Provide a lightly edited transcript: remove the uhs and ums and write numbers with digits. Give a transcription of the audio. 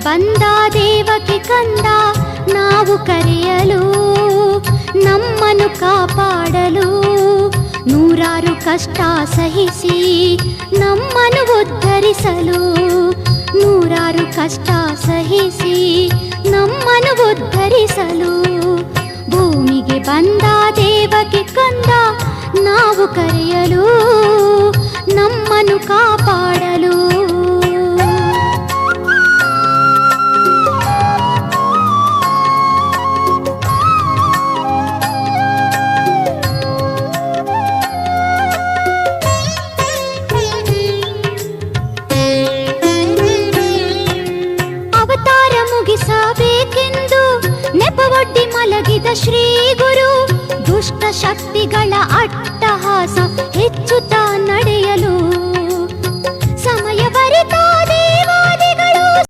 ಬಂದ ದೇವಕಿ ಕಂದ ನಾವು ಕರೆಯಲು, ನಮ್ಮನ್ನು ಕಾಪಾಡಲು ನೂರಾರು ಕಷ್ಟ ಸಹಿಸಿ ನಮ್ಮನ್ನು ಉದ್ಧರಿಸಲು, ನೂರಾರು ಕಷ್ಟ ಸಹಿಸಿ ನಮ್ಮನ್ನು ಉದ್ಧರಿಸಲು. ಭೂಮಿಗೆ ಬಂದ ದೇವಕಿ ಕಂದ ನಾವು ಕರೆಯಲು, ನಮ್ಮನ್ನು ಕಾಪಾಡಲು. ಅವತಾರ ಮುಗಿಸಬೇಕೆಂದು ನೆಪವೊಡ್ಡಿ ಮಲಗಿದ ಶ್ರೀ ಗುರು ದುಷ್ಟ ಶಕ್ತಿಗಳ ಅಟ್ಟಹಾಸ ಹೆಚ್ಚುತ್ತಾ ನಡೆಯಲು